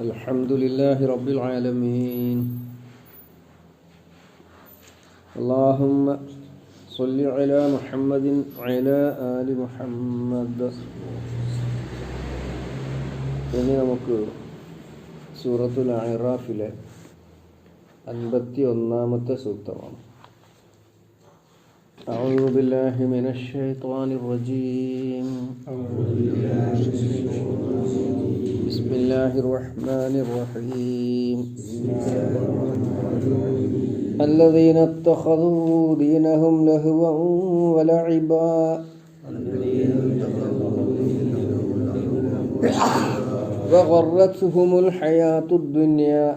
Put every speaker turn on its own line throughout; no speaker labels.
الحمد لله رب العالمين. اللهم صل على محمد وعلى آل محمد. ഇനി നമുക്ക് സൂറത്തുൽ അഅറാഫിലെ 51-ാമത്തെ സൂക്തമാണ്. أعوذ بالله من الشيطان الرجيم. بسم الله الرحمن الرحيم. الذين اتخذوا دينهم لهوا ولعبا وغرتهم الحياة الدنيا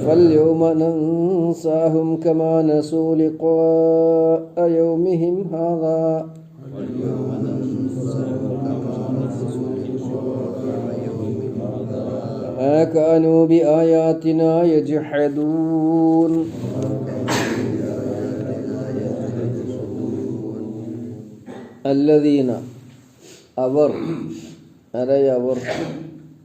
فاليوم ننساهم كما نسوا لقاء يومهم هذا ما كانوا بآياتنا يجحدون. الذين അവർ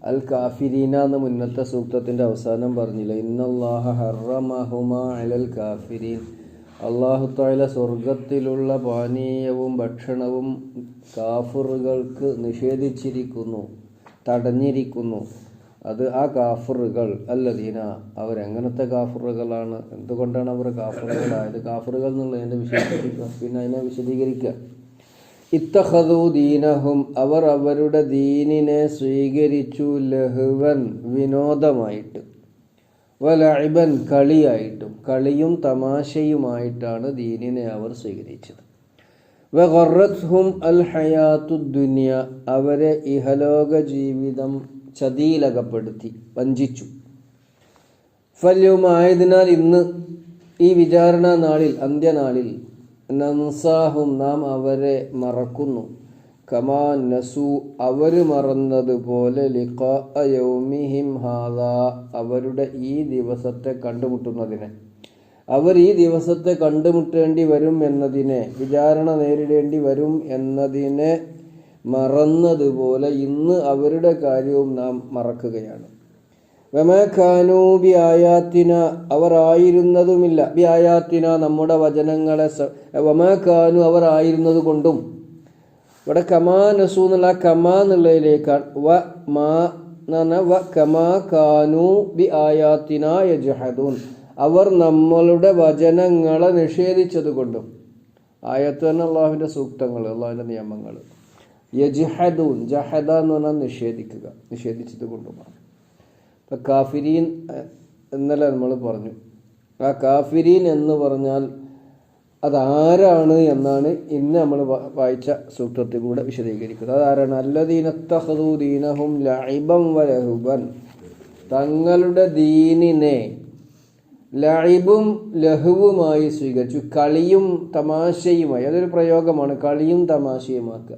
അൽ കാഫിരീന എന്ന മുന്നത്തെ സൂക്തത്തിൻ്റെ അവസാനം പറഞ്ഞില്ല, ഇന്നല്ലാഹ ഹറമഹുമാ അലൽ കാഫിരീൻ. അല്ലാഹു തആല സ്വർഗത്തിലുള്ള പാനീയവും ഭക്ഷണവും കാഫിറുകൾക്ക് നിഷേധിച്ചിരിക്കുന്നു, തടഞ്ഞിരിക്കുന്നു. അത് ആ കാഫിറുകൾ അല്ലദീന, അവരെങ്ങനത്തെ കാഫിറുകളാണ്, എന്തുകൊണ്ടാണ് അവർ കാഫിറുകളായത്? കാഫിറുകൾ എന്നുള്ളതിൻ്റെ വിശേഷിപ്പിക്കുക, പിന്നെ അതിനെ വിശദീകരിക്കുക. ഇത്തഖദൂ ദീനഹും, അവർ അവരുടെ ദീനിനെ സ്വീകരിച്ചു, ലഹ്വൻ വിനോദമായിട്ട്, വലഇബൻ കളിയായിട്ടും, കളിയും തമാശയുമായിട്ടാണ് ദീനിനെ അവർ സ്വീകരിച്ചത്. വഗറത്ഹും അൽ ഹയാത്തുദ് ദുനിയ, അവരെ ഇഹലോക ജീവിതം ചതിയിലകപ്പെടുത്തി, വഞ്ചിച്ചു. ഫല്യൗമ, ആയതിനാൽ ഇന്ന്, ഈ വിചാരണ നാളിൽ, അന്ത്യനാളിൽ, നൻസാഹും, നാം അവരെ മറക്കുന്നു, കമാ നസു, അവർ മറന്നതുപോലെ, ലിഖാഅ യൗമിഹിം ഹാദാ, അവരുടെ ഈ ദിവസത്തെ കണ്ടുമുട്ടുന്നതിനെ, അവർ ഈ ദിവസത്തെ കണ്ടുമുട്ടേണ്ടി വരും എന്നതിനെ, വിചാരണ നേരിടേണ്ടി വരും എന്നതിനെ മറന്നതുപോലെ ഇന്ന് അവരുടെ കാര്യവും നാം മറക്കുകയാണ്. വമാ കാനൂ ബി ആയാത്തിന, അവർ ആയിരുന്നതുമില്ല, ബി ആയാത്തിന, നമ്മുടെ വചനങ്ങളെ, വമാ കാനു, അവർ ആയിരുന്നത് കൊണ്ടും. ഇവിടെ കമാ നസു എന്നുള്ള കമാ എന്നുള്ളതിലേക്കാണ്. വ മാ വ കമാ കാനു ബി ആയാത്തിന യജ്ഹദൂൻ, അവർ നമ്മളുടെ വചനങ്ങളെ നിഷേധിച്ചത് കൊണ്ടും. ആയത്ത് തന്നെ അള്ളാഹുവിൻ്റെ സൂക്തങ്ങൾ, അള്ളാഹുവിൻ്റെ നിയമങ്ങൾ. യജ്ഹദൂൻ, ജഹദ എന്ന് പറഞ്ഞാൽ നിഷേധിക്കുക, നിഷേധിച്ചത് കൊണ്ടുമാണ്. ഇപ്പം കാഫിരീൻ എന്നല്ല നമ്മൾ പറഞ്ഞു. ആ കാഫിരീൻ എന്ന് പറഞ്ഞാൽ അതാരാണ് എന്നാണ് ഇന്ന് നമ്മൾ വായിച്ച സൂക്തത്തിലൂടെ വിശദീകരിക്കുന്നത്. അതാരാണ്? അല്ലദീന ഇത്തഖദൂ ദീനഹും ലഇബൻ വലഹുബൻ, തങ്ങളുടെ ദീനിനെ ലഇബും ലഹുവുമായി സ്വീകരിച്ചു, കളിയും തമാശയുമായി. അതൊരു പ്രയോഗമാണ്, കളിയും തമാശയുമാക്കുക.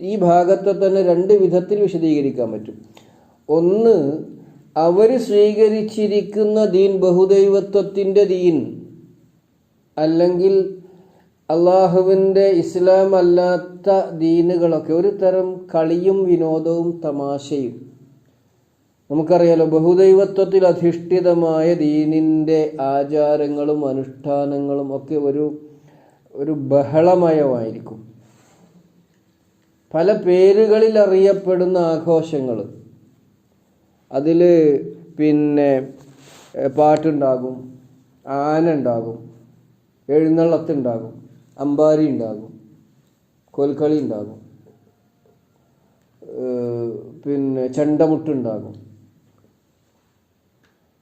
ഈ ഭാഗത്തെ തന്നെ രണ്ട് വിധത്തിൽ വിശദീകരിക്കാൻ പറ്റും. ഒന്ന്, അവർ സ്വീകരിച്ചിരിക്കുന്ന ദീൻ ബഹുദൈവത്വത്തിൻ്റെ ദീൻ, അല്ലെങ്കിൽ അള്ളാഹുവിൻ്റെ ഇസ്ലാം അല്ലാത്ത ദീനുകളൊക്കെ ഒരു തരം കളിയും വിനോദവും തമാശയും. നമുക്കറിയാലോ, ബഹുദൈവത്വത്തിൽ അധിഷ്ഠിതമായ ദീനിൻ്റെ ആചാരങ്ങളും അനുഷ്ഠാനങ്ങളും ഒക്കെ ഒരു ബഹളമയമായിരിക്കും. പല പേരുകളിൽ അറിയപ്പെടുന്ന ആഘോഷങ്ങൾ, അതിൽ പിന്നെ പാട്ടുണ്ടാകും, ആന ഉണ്ടാകും, എഴുന്നള്ളത്തുണ്ടാകും, അമ്പാരി ഉണ്ടാകും, കോൽക്കളി ഉണ്ടാകും, പിന്നെ ചെണ്ടമുട്ടുണ്ടാകും.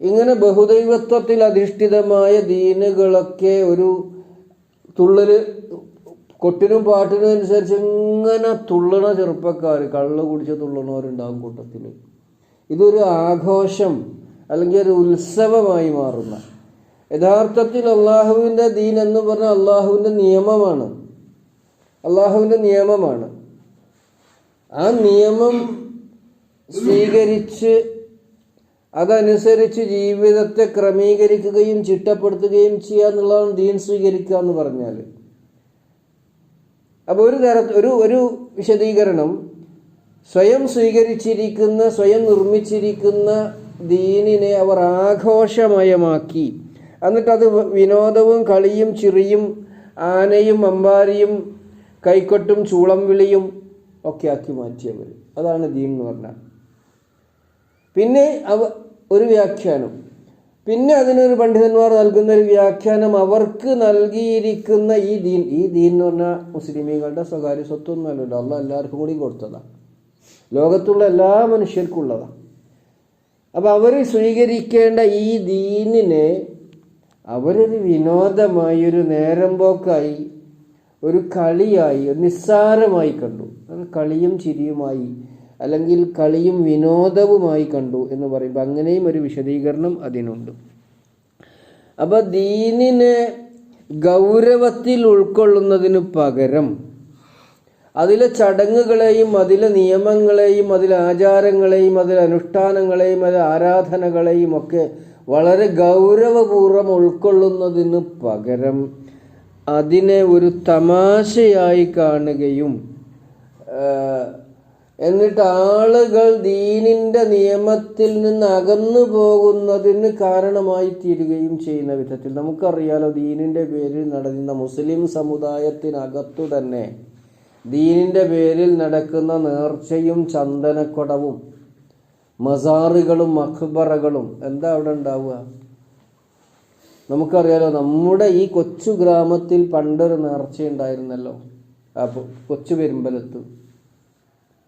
ഇങ്ങനെ ബഹുദൈവത്വത്തിൽ അധിഷ്ഠിതമായ ദീനുകളൊക്കെ ഒരു തുള്ളല്, കൊട്ടിനും പാട്ടിനും അനുസരിച്ച് ഇങ്ങനെ തുള്ളണ ചെറുപ്പക്കാർ, കള്ള് കുടിച്ച് തുള്ളണവരുണ്ടാകും കൂട്ടത്തിൽ. ഇതൊരു ആഘോഷം അല്ലെങ്കിൽ ഒരു ഉത്സവമായി മാറുന്ന, യഥാർത്ഥത്തിൽ അള്ളാഹുവിൻ്റെ ദീൻ എന്ന് പറഞ്ഞാൽ അള്ളാഹുവിൻ്റെ നിയമമാണ്, അള്ളാഹുവിൻ്റെ നിയമമാണ്. ആ നിയമം സ്വീകരിച്ച് അതനുസരിച്ച് ജീവിതത്തെ ക്രമീകരിക്കുകയും ചിട്ടപ്പെടുത്തുകയും ചെയ്യുക എന്നുള്ളതാണ് ദീൻ സ്വീകരിക്കുക എന്ന് പറഞ്ഞാൽ. അപ്പോൾ ഒരു വിശദീകരണം, സ്വയം സ്വീകരിച്ചിരിക്കുന്ന, സ്വയം നിർമ്മിച്ചിരിക്കുന്ന ദീനിനെ അവർ ആഘോഷമയമാക്കി, എന്നിട്ടത് വിനോദവും കളിയും ചിറിയും ആനയും അമ്പാരിയും കൈക്കൊട്ടും ചൂളം വിളിയും ഒക്കെ ആക്കി മാറ്റിയവർ. അതാണ് ദീൻ എന്ന് പറഞ്ഞാൽ. പിന്നെ ഒരു വ്യാഖ്യാനം, പിന്നെ അതിനൊരു പണ്ഡിതന്മാർ നൽകുന്ന ഒരു വ്യാഖ്യാനം, അവർക്ക് നൽകിയിരിക്കുന്ന ഈ ദീൻ എന്ന് പറഞ്ഞാൽ മുസ്ലിമീങ്ങളുടെ സ്വകാര്യ സ്വത്തൊന്നും അല്ലല്ലോ, അള്ളാഹ് എല്ലാവർക്കും കൂടി കൊടുത്തതാണ്, ലോകത്തുള്ള എല്ലാ മനുഷ്യർക്കും ഉള്ളതാണ്. അപ്പം അവർ സ്വീകരിക്കേണ്ട ഈ ദീനിനെ അവരൊരു വിനോദമായി, ഒരു നേരം പോക്കായി, ഒരു കളിയായി, ഒരു നിസ്സാരമായി കണ്ടു. കളിയും ചിരിയുമായി, അല്ലെങ്കിൽ കളിയും വിനോദവുമായി കണ്ടു എന്ന് പറയുമ്പോൾ അങ്ങനെയും ഒരു വിശദീകരണം അതിനുണ്ട്. അപ്പോൾ ദീനിനെ ഗൗരവത്തിൽ ഉൾക്കൊള്ളുന്നതിന് പകരം അതിലെ ചടങ്ങുകളെയും അതിലെ നിയമങ്ങളെയും അതിലെ ആചാരങ്ങളെയും അതിലെ അനുഷ്ഠാനങ്ങളെയും അതിലെ ആരാധനകളെയും ഒക്കെ വളരെ ഗൗരവപൂർവ്വം ഉൾക്കൊള്ളുന്നതിന് പകരം അതിനെ ഒരു തമാശയായി കാണുകയും എന്നിട്ട് ആളുകൾ ദീനിൻ്റെ നിയമത്തിൽ നിന്ന് അകന്നു പോകുന്നതിന് കാരണമായി തീരുകയും ചെയ്യുന്ന വിധത്തിൽ, നമുക്കറിയാലോ ദീനിൻ്റെ പേരിൽ നടന്ന മുസ്ലിം സമുദായത്തിനകത്തു തന്നെ ദീനിൻ്റെ പേരിൽ നടക്കുന്ന നേർച്ചയും ചന്ദനക്കുടവും മസാറുകളും മഖ്ബറകളും എന്താ അവിടെ ഉണ്ടാവുക? നമുക്കറിയാലോ, നമ്മുടെ ഈ കൊച്ചു ഗ്രാമത്തിൽ പണ്ടൊരു നേർച്ചയുണ്ടായിരുന്നല്ലോ, അപ്പോൾ കൊച്ചു പെരുമ്പലത്ത്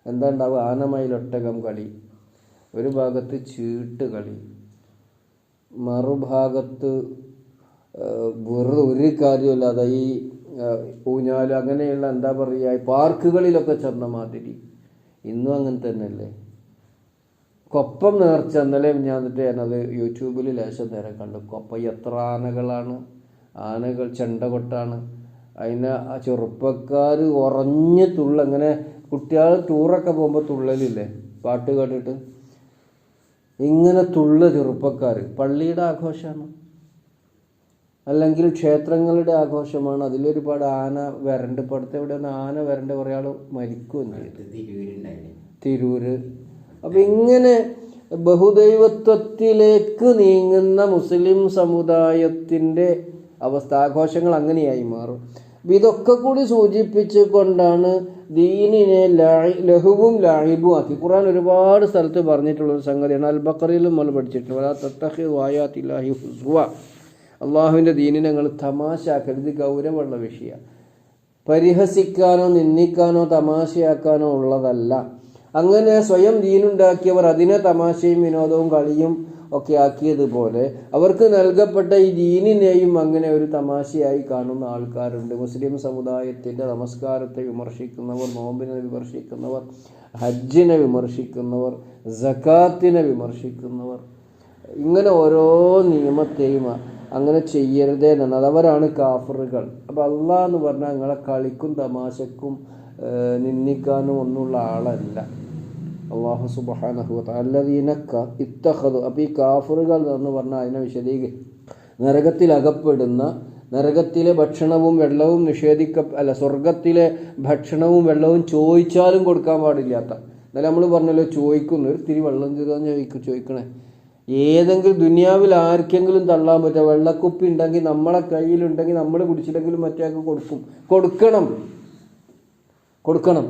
എന്താ ഉണ്ടാവുക? ആനമയിലൊട്ടകം കളി, ഒരു ഭാഗത്ത് ചീട്ട് കളി, മറുഭാഗത്ത് വെറുതെ ഒരു കാര്യമില്ലാതെ ഈ ഊഞ്ഞാല്, അങ്ങനെയുള്ള എന്താ പറയുക, പാർക്കുകളിലൊക്കെ ചെന്ന മാതിരി. ഇന്നും അങ്ങനെ തന്നെയല്ലേ. കൊപ്പം നേർച്ച, ഇന്നലെ ഞാനത് യൂട്യൂബിൽ ലേശം നേരം കണ്ടു. കൊപ്പം എത്ര ആനകളാണ്, ആനകൾ ചെണ്ട കൊട്ടാണ്. അതിനെ ആ ചെറുപ്പക്കാർ ഉറഞ്ഞ് അങ്ങനെ കുട്ടികൾ ടൂറൊക്കെ പോകുമ്പോൾ തുള്ളലില്ലേ, പാട്ട് കേട്ടിട്ട് ഇങ്ങനെ ചെറുപ്പക്കാർ. പള്ളിയുടെ ആഘോഷമാണ്, അല്ലെങ്കിൽ ക്ഷേത്രങ്ങളുടെ ആഘോഷമാണ്. അതിലൊരുപാട് ആന വരണ്ട്. ഇപ്പോൾ അടുത്ത് എവിടെയാണ് ആന വരണ്ട്, കുറേ ആൾ മരിക്കുകയും ചെയ്തു, തിരൂര്. അപ്പം ഇങ്ങനെ ബഹുദൈവത്വത്തിലേക്ക് നീങ്ങുന്ന മുസ്ലിം സമുദായത്തിൻ്റെ അവസ്ഥ, ആഘോഷങ്ങൾ അങ്ങനെയായി മാറും. ഇതൊക്കെ കൂടി സൂചിപ്പിച്ചു കൊണ്ടാണ് ദീനിനെ ലഹുവും ലാഹിബും ആക്കി. ഖുർആൻ ഒരുപാട് സ്ഥലത്ത് പറഞ്ഞിട്ടുള്ളൊരു സംഗതിയാണ്. അൽ ബഖറയിലും നമ്മൾ പഠിച്ചിട്ടുണ്ട്, വലാ തത്തഖിദു ആയാത്തില്ലാഹി ഹുസ്വ, അള്ളാഹുവിൻ്റെ ദീനിനെ നിങ്ങൾ തമാശയാക്കരുത്, ഗൗരവമുള്ള വിഷയം. പരിഹസിക്കാനോ നിന്ദിക്കാനോ തമാശയാക്കാനോ ഉള്ളതല്ല. അങ്ങനെ സ്വയം ദീനുണ്ടാക്കിയവർ അതിനെ തമാശയും വിനോദവും കളിയും ഒക്കെ ആക്കിയതുപോലെ അവർക്ക് നൽകപ്പെട്ട ഈ ദീനിനെയും അങ്ങനെ ഒരു തമാശയായി കാണുന്ന ആൾക്കാരുണ്ട്. മുസ്ലിം സമുദായത്തിൻ്റെ നമസ്കാരത്തെ വിമർശിക്കുന്നവർ, നോമ്പിനെ വിമർശിക്കുന്നവർ, ഹജ്ജിനെ വിമർശിക്കുന്നവർ, സക്കാത്തിനെ വിമർശിക്കുന്നവർ, ഇങ്ങനെ ഓരോ നിയമത്തെയും അങ്ങനെ ചെയ്യരുതേ എന്നാണ്. അതവരാണ് കാഫറുകൾ. അപ്പോൾ അള്ളാഹ് എന്ന് പറഞ്ഞാൽ നിങ്ങളെ കളിക്കും തമാശക്കും നിന്ദിക്കാനും ഒന്നുള്ള ആളല്ല. അള്ളാഹു സുബ്ഹാനഹു വ തആല അല്ലദീനക ഇത്തഖദു, അപ്പോൾ ഈ കാഫറുകൾ എന്ന് പറഞ്ഞാൽ അതിനെ നരകത്തിൽ അകപ്പെടുന്ന, നരകത്തിലെ ഭക്ഷണവും വെള്ളവും സ്വർഗത്തിലെ ഭക്ഷണവും വെള്ളവും ചോദിച്ചാലും കൊടുക്കാൻ പാടില്ലാത്ത. എന്നാലും നമ്മൾ പറഞ്ഞല്ലോ, ചോദിക്കുന്നു, ഒരു തിരി വെള്ളം തരുമെന്ന് ചോദിക്കണേ. ഏതെങ്കിലും ദുനിയാവിൽ ആർക്കെങ്കിലും തള്ളാൻ പറ്റുക, വെള്ളക്കുപ്പി ഉണ്ടെങ്കിൽ നമ്മളെ കയ്യിലുണ്ടെങ്കിൽ നമ്മൾ കുടിച്ചില്ലെങ്കിലും മറ്റേക്ക് കൊടുക്കണം.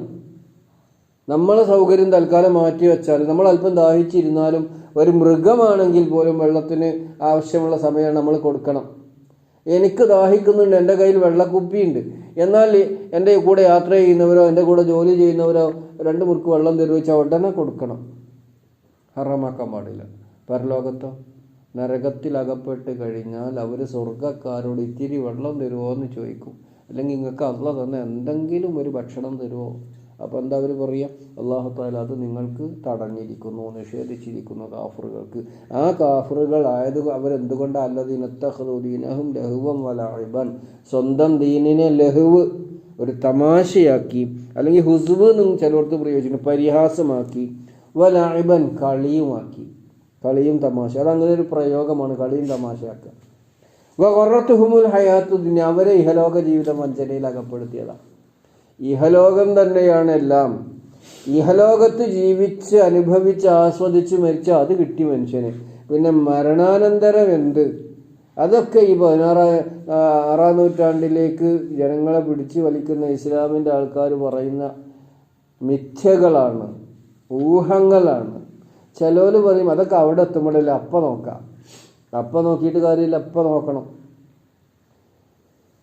നമ്മളെ സൗകര്യം തൽക്കാലം മാറ്റി വെച്ചാൽ, നമ്മൾ അല്പം ദാഹിച്ചിരുന്നാലും ഒരു മൃഗമാണെങ്കിൽ പോലും വെള്ളത്തിന് ആവശ്യമുള്ള സമയം നമ്മൾ കൊടുക്കണം. എനിക്ക് ദാഹിക്കുന്നുണ്ട്, എൻ്റെ കയ്യിൽ വെള്ളക്കുപ്പിയുണ്ട്, എന്നാൽ എൻ്റെ കൂടെ യാത്ര ചെയ്യുന്നവരോ എൻ്റെ കൂടെ ജോലി ചെയ്യുന്നവരോ 2 മുറുക്ക് വെള്ളം തരുവെച്ചാൽ ഉടനെ കൊടുക്കണം, ഹറാമാക്കാൻ പാടില്ല. പരലോകത്തോ നരകത്തിലകപ്പെട്ട് കഴിഞ്ഞാൽ അവർ സ്വർഗ്ഗക്കാരോട് ഇത്തിരി വെള്ളം തരുമോ എന്ന് ചോദിക്കും, അല്ലെങ്കിൽ നിങ്ങൾക്ക് അള്ളാഹ് തന്നെ എന്തെങ്കിലും ഒരു ഭക്ഷണം തരുമോ? അപ്പോൾ എന്താ അവർ പറയുക? അല്ലാഹു തആല അത് നിങ്ങൾക്ക് തടഞ്ഞിരിക്കുന്നു, നിഷേധിച്ചിരിക്കുന്നു കാഫറുകൾക്ക്. ആ കാഫറുകൾ അവരെന്തുകൊണ്ട് അല്ലദീന ഇത്തഖദു ദീനഹും ലഹുവൻ വലഇബൻ, സ്വന്തം ദീനിനെ ലഹുവ്, ഒരു തമാശയാക്കി, അല്ലെങ്കിൽ ഹുസ്വ് എന്നും ചിലർക്ക് പ്രയോജനം, പരിഹാസമാക്കി, വലഇബൻ കളിയുമാക്കി. കളിയും തമാശ, അതങ്ങനെ ഒരു പ്രയോഗമാണ്, കളിയും തമാശയാക്കുക. വഗറത്തുഹുമുൽ ഹയാത്തു ദുനിയ, അവരെ ഇഹലോക ജീവിതം വഞ്ചനയിൽ അകപ്പെടുത്തിയതാണ്. ഇഹലോകം തന്നെയാണ് എല്ലാം. ഇഹലോകത്ത് ജീവിച്ച് അനുഭവിച്ച് ആസ്വദിച്ച് മരിച്ച അത് കിട്ടി മനുഷ്യന്. പിന്നെ മരണാനന്തരം എന്ത്? അതൊക്കെ ഈ 16-ാം നൂറ്റാണ്ടിലേക്ക് ജനങ്ങളെ പിടിച്ചു വലിക്കുന്ന ഇസ്ലാമിൻ്റെ ആൾക്കാർ പറയുന്ന മിഥ്യകളാണ്, ഊഹങ്ങളാണ്. ചിലവർ പറയും അതൊക്കെ അവിടെ എത്തുമ്പോഴല്ല, അപ്പം നോക്കാം. അപ്പം നോക്കിയിട്ട് കാര്യമില്ല, അപ്പം നോക്കണം.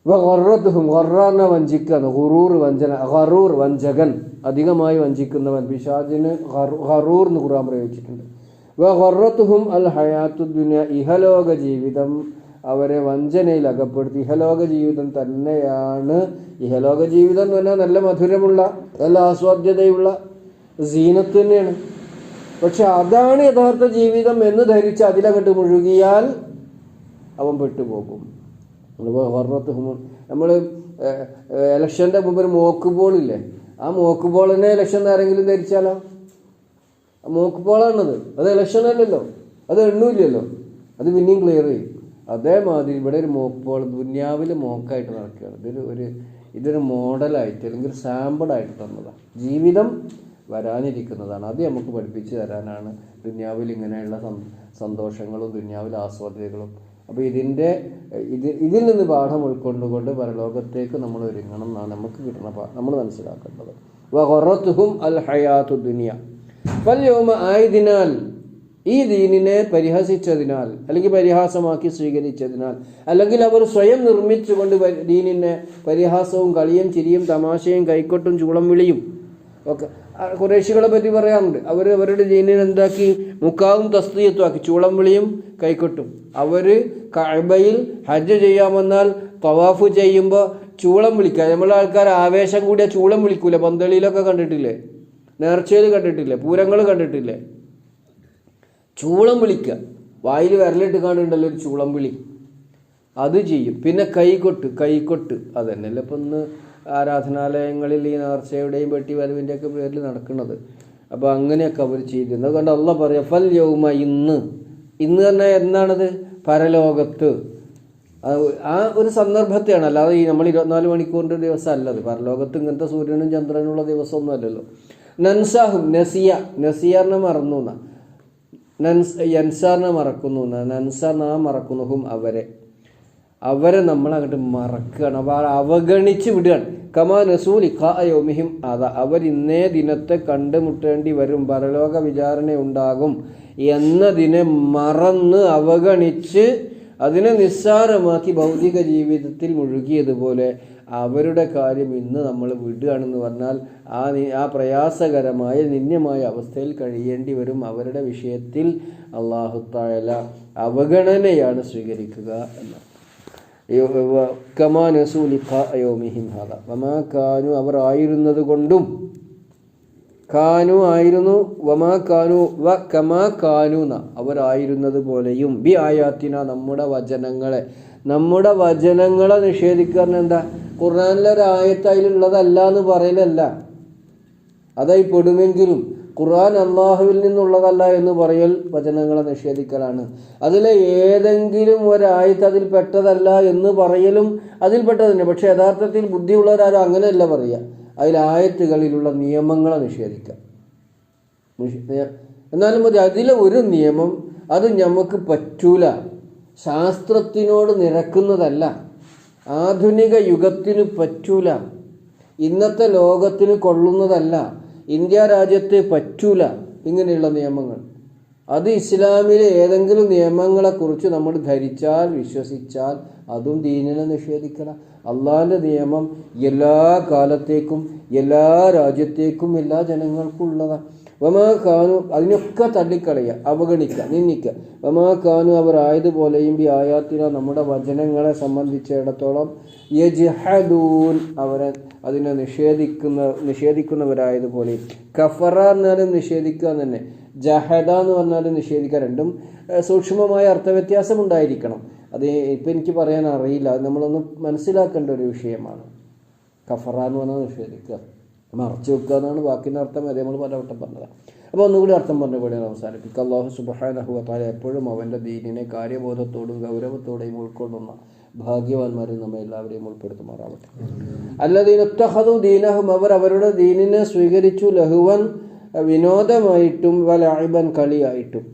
ഗറത്തുഹും, ഗറാന്ന വഞ്ചിക്കാന്ന്, ഗുറൂർ വഞ്ചന, ഗറൂർ വഞ്ചകൻ, അധികമായി വഞ്ചിക്കുന്നവൻ. പിശാചിന് ഗറൂർ എന്ന് ഖുർആൻ പ്രയോഗിച്ചിട്ടുണ്ട്. ഗറത്തുഹും അൽ ഹയാത്തു ദുനിയ, ഇഹലോക ജീവിതം അവരെ വഞ്ചനയിൽ അകപ്പെടുത്തി. ഇഹലോക ജീവിതം തന്നെയാണ്. ഇഹലോക ജീവിതം എന്ന് പറഞ്ഞാൽ നല്ല മധുരമുള്ള, നല്ല ആസ്വാദ്യതയുള്ള സീനത്ത് തന്നെയാണ്. പക്ഷെ അതാണ് യഥാർത്ഥ ജീവിതം എന്ന് ധരിച്ച് അതിലങ്ങോട്ട് മുഴുകിയാൽ അവൻ പെട്ടുപോകും. നമ്മൾ ഇലക്ഷൻ്റെ മുമ്പ് ഒരു മോക്ക് ബോളില്ലേ, ആ മോക്ക് ബോളിനെ ഇലക്ഷൻ ആരെങ്കിലും ധരിച്ചാലോ? മോക്ക് ബോളാണത്, അത് ഇലക്ഷൻ അല്ലല്ലോ, അത് എണ്ണൂല്ലല്ലോ, അത് പിന്നെയും ക്ലിയർ ചെയ്യും. അതേമാതിരി ഇവിടെ ഒരു മോക്ക് ബോൾ ദുന്യാവിൽ മോക്കായിട്ട് നടക്കുകയാണ്. ഇതൊരു മോഡലായിട്ട് അല്ലെങ്കിൽ ഒരു സാമ്പിളായിട്ട് തന്നതാണ്. ജീവിതം വരാനിരിക്കുന്നതാണ്. അത് നമുക്ക് പഠിപ്പിച്ചു തരാനാണ് ദുന്യാവിൽ ഇങ്ങനെയുള്ള സന്തോഷങ്ങളും ദുന്യാവിലെ ആസ്വാദ്യതകളും. അപ്പോൾ ഇതിൽ നിന്ന് പാഠം ഉൾക്കൊണ്ടുകൊണ്ട് പരലോകത്തേക്ക് നമ്മൾ ഒരുങ്ങണം എന്നാണ് നമുക്ക് കിട്ടുന്ന നമ്മൾ മനസ്സിലാക്കേണ്ടത്. വഗറത്തുഹും അൽ ഹയാത്തു ദുനിയ ഫൽയൗമ, ആയതിനാൽ ഈ ദീനിനെ പരിഹസിച്ചതിനാൽ അല്ലെങ്കിൽ പരിഹാസമാക്കി സ്വീകരിച്ചതിനാൽ അല്ലെങ്കിൽ അവർ സ്വയം നിർമ്മിച്ചുകൊണ്ട് ദീനിനെ പരിഹാസവും കളിയും ചിരിയും തമാശയും കൈക്കൊട്ടും ചൂളം വിളിയും ഒക്കെ ഖുറൈശികളെ പറ്റി പറയാറുണ്ട്. അവരുടെ ദീനിനെ എന്താക്കി? മുക്കാവും തസ്തിയത്തും ആക്കി, ചൂളം വിളിയും കൈക്കൊട്ടും. അവർ കഅബയിൽ ഹജ്ജ് ചെയ്യാൻ വന്നാൽ തവാഫ് ചെയ്യുമ്പോൾ ചൂളം വിളിക്കുക. നമ്മളെ ആൾക്കാർ ആവേശം കൂടിയ ചൂളം വിളിക്കൂല. പന്തളിയിലൊക്കെ കണ്ടിട്ടില്ലേ, നേർച്ചയിൽ കണ്ടിട്ടില്ലേ, പൂരങ്ങൾ കണ്ടിട്ടില്ലേ? ചൂളം വിളിക്കുക, വായിൽ വിരലിട്ട് കാണുന്നുണ്ടല്ലോ ഒരു ചൂളം വിളി, അത് ചെയ്യും. പിന്നെ കൈക്കൊട്ട് അത് തന്നെയല്ലേ ഇപ്പം ഇന്ന് ആരാധനാലയങ്ങളിൽ ഈ നേർച്ചയുടെയും വെട്ടി വരവിൻ്റെയൊക്കെ പേരിൽ നടക്കുന്നത്. അപ്പോൾ അങ്ങനെയൊക്കെ അവർ ചെയ്തിരുന്നത്. അതുകൊണ്ട് അള്ളാഹ് പറയാം ഫൽ യൗമ, ഇന്ന് തന്നെ എന്നാണത്? പരലോകത്ത്. ആ ഒരു സന്ദർഭത്തെയാണ്, അല്ലാതെ ഈ നമ്മൾ 24 മണിക്കൂറിൻ്റെ ദിവസം അല്ലത്. പരലോകത്ത് ഇങ്ങനത്തെ സൂര്യനും ചന്ദ്രനുള്ള ദിവസമൊന്നും അല്ലല്ലോ. നൻസാഹും, നസിയാറിനെ മറന്നു എന്നാ, യൻസാറിനെ മറക്കുന്നു എന്നാ, നൻസാർ നാം മറക്കുന്നുഹും അവരെ നമ്മളങ്ങോട്ട് മറക്കുകയാണ്, അവർ അവഗണിച്ച് വിടുകയാണ്. കമാ നസൂൽ ലിഖാഅ അതാ, അവർ ഇന്നേ ദിനത്തെ കണ്ടുമുട്ടേണ്ടി വരും, പരലോക വിചാരണ ഉണ്ടാകും എന്നതിനെ മറന്ന് അവഗണിച്ച് അതിനെ നിസ്സാരമാക്കി ഭൗതിക ജീവിതത്തിൽ മുഴുകിയതുപോലെ അവരുടെ കാര്യം ഇന്ന് നമ്മൾ വിടുകയാണെന്ന് പറഞ്ഞാൽ ആ പ്രയാസകരമായ നിന്ദ്യമായ അവസ്ഥയിൽ കഴിയേണ്ടി വരും. അവരുടെ വിഷയത്തിൽ അല്ലാഹു തആല അവഗണനയാണ് സ്വീകരിക്കുക എന്നാണ്. കമാ നസൂ ലിഖാഅ യൗമിഹിം ഹാദാ വമാ കാനു, അവർ ആയിരുന്നത് കൊണ്ടും, കാനു ആയിരുന്നു, വമാ കാനു വ കമാ കാനൂന അവരായിരുന്നത് പോലെയും, ബി ആയാത്തിന നമ്മുടെ വചനങ്ങളെ നിഷേധിക്കുക. എന്താ? ഖുർആനിലൊരായത്ത് അതിലുള്ളതല്ല എന്ന് പറയലല്ല, അതായി പെടുമെങ്കിലും ഖുർആൻ അള്ളാഹുവിൽ നിന്നുള്ളതല്ല എന്ന് പറയൽ വചനങ്ങളെ നിഷേധിക്കലാണ്. അതിലെ ഏതെങ്കിലും ഒരായത്ത് അതിൽ പെട്ടതല്ല എന്ന് പറയലും അതിൽപ്പെട്ടത് തന്നെ. പക്ഷെ യഥാർത്ഥത്തിൽ ബുദ്ധിയുള്ളവരാരും അങ്ങനെയല്ല പറയുക, അതിലായത്തുകളിലുള്ള നിയമങ്ങളെ നിഷേധിക്കാം. എന്നാലും മതി അതിലെ ഒരു നിയമം അത് നമുക്ക് പറ്റൂല, ശാസ്ത്രത്തിനോട് നിരക്കുന്നതല്ല, ആധുനിക യുഗത്തിന് പറ്റൂല, ഇന്നത്തെ ലോകത്തിന് കൊള്ളുന്നതല്ല, ഇന്ത്യ രാജ്യത്തെ പറ്റൂല, ഇങ്ങനെയുള്ള നിയമങ്ങൾ. അത് ഇസ്ലാമിലെ ഏതെങ്കിലും നിയമങ്ങളെക്കുറിച്ച് നമ്മൾ ധരിച്ചാൽ, വിശ്വസിച്ചാൽ അതും ദീനിനെ നിഷേധിക്കണം. അള്ളാഹിൻ്റെ നിയമം എല്ലാ കാലത്തേക്കും എല്ലാ രാജ്യത്തേക്കും എല്ലാ ജനങ്ങൾക്കും ഉള്ളതാണ്. വമാ കാനു, അതിനൊക്കെ തള്ളിക്കളയുക, അവഗണിക്കുക, നിന്ദിക്കുക. വമാ കാനു, അവർ ആയതുപോലെയും ബി ആയാത്തിന നമ്മുടെ വചനങ്ങളെ സംബന്ധിച്ചിടത്തോളം യജ്ഹദൂൻ, അവരെ അതിനെ നിഷേധിക്കുന്നവരായതുപോലെ. കഫറ എന്നാലും നിഷേധിക്കുക തന്നെ, ജഹദ എന്ന് പറഞ്ഞാലും നിഷേധിക്കുക. രണ്ടും സൂക്ഷ്മമായ അർത്ഥവ്യത്യാസം ഉണ്ടായിരിക്കണം. അത് ഇപ്പം എനിക്ക് പറയാൻ അറിയില്ല, അത് നമ്മളൊന്ന് മനസ്സിലാക്കേണ്ട ഒരു വിഷയമാണ്. കഫറ എന്ന് പറഞ്ഞാൽ നിഷേധിക്കുക, മറച്ചു വെക്കുക എന്നാണ് വാക്കിൻ്റെ അർത്ഥം. അത് നമ്മൾ പലവട്ടം പറഞ്ഞതാണ്. അപ്പോൾ ഒന്നുകൂടി അർത്ഥം പറഞ്ഞ പോലെയാണ് അവസാനിപ്പിക്കുക. അല്ലാഹു സുബ്ഹാനഹു വ തആല എപ്പോഴും അവൻ്റെ ദീനിനെ കാര്യബോധത്തോടും ഗൗരവത്തോടെയും ഉൾക്കൊള്ളുന്ന ഭാഗ്യവാന്മാരിൽ നമ്മെ എല്ലാവരെയും ഉൾപ്പെടുത്തുമാറാവട്ടെ. അല്ലദീന ഇത്തഖദു ദീനഹും, അവർ അവരുടെ ദീനിനെ സ്വീകരിച്ചു, ലഹുവൻ വിനോദമായിട്ടും വലഇബൻ കളിയായിട്ടും,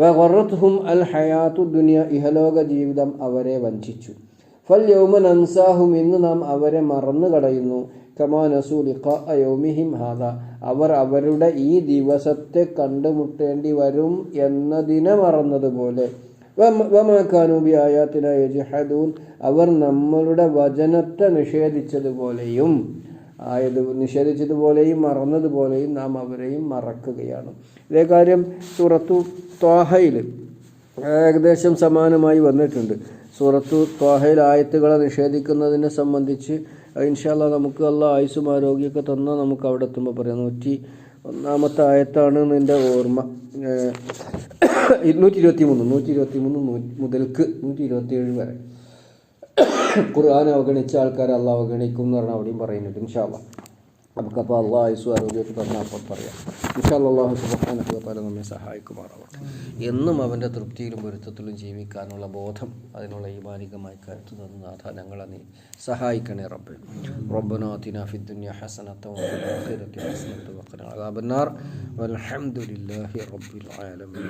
വഗറത്ഹും അൽ ഹയാത്തു ദുനിയ, ഇഹലോക ജീവിതം അവരെ വഞ്ചിച്ചു. ഫൽ യൗമ നൻസാഹും, ഇന്ന് നാം അവരെ മറന്നു കളയുന്നു, കമാ നസൂ ലിഖാഅ യൗമിഹിം ഹാദാ, അവർ അവരുടെ ഈ ദിവസത്തെ കണ്ടുമുട്ടേണ്ടി വരും എന്നതിനെ മറന്നതുപോലെ. വമാ കാനൂ ബിആയാതിനാ യജ്ഹദൂൻ, അവർ നമ്മളുടെ വചനത്തെ നിഷേധിച്ചതുപോലെയും മറന്നതുപോലെയും നാം അവരെയും മറക്കുകയാണ്. ഇതേ കാര്യം സൂറത്തു ത്വാഹയിൽ ഏകദേശം സമാനമായി വന്നിട്ടുണ്ട്. സൂറത്തു ത്വാഹയിൽ ആയത്തുകളെ നിഷേധിക്കുന്നതിനെ സംബന്ധിച്ച് ഇൻഷാ അല്ലാഹ് നമുക്ക് അല്ലാഹ് ആയുസ്സും ആരോഗ്യമൊക്കെ തന്നാൽ നമുക്ക് അവിടെ എത്തുമ്പോൾ പറയാം. 101 ആയത്താണ് എൻ്റെ ഓർമ്മ. 123 മുതൽക്ക് 127 വരെ ഖുർആൻ അവഗണിച്ച ആൾക്കാരെ അള്ളാഹ് അവഗണിക്കും എന്ന് പറഞ്ഞാൽ അവിടെയും പറയുന്നുണ്ട്. ഇൻഷാ അല്ലാഹ് നമുക്കപ്പോൾ അള്ളാഹ് ആയുസ്സും ആരോഗ്യമൊക്കെ തന്നാൽ അപ്പം പറയാം. ഇൻഷാ അല്ലാഹ് അല്ലാഹു സുബ്ഹാനഹു വ തആല നമ്മെ സഹായിക്കുമാറാവട്ടെ. എന്നും അവൻ്റെ തൃപ്തിയിലും പൊരുത്തത്തിലും ജീവിക്കാനുള്ള ബോധം, അതിനുള്ള ഈമാനികമായ കരുത്ത് തന്ന നാഥ ഞങ്ങളെ നീ സഹായിക്കണേ റബ്ബേ. റബ്ബനാ ആതിനാ ഫിദ്ദുനിയ ഹസനത്തൻ വഫിൽ ആഖിറതി ഹസനത്തൻ വഖിനാ അദാബന്നാർ. വൽഹംദുലില്ലാഹി റബ്ബിൽ ആലമീൻ.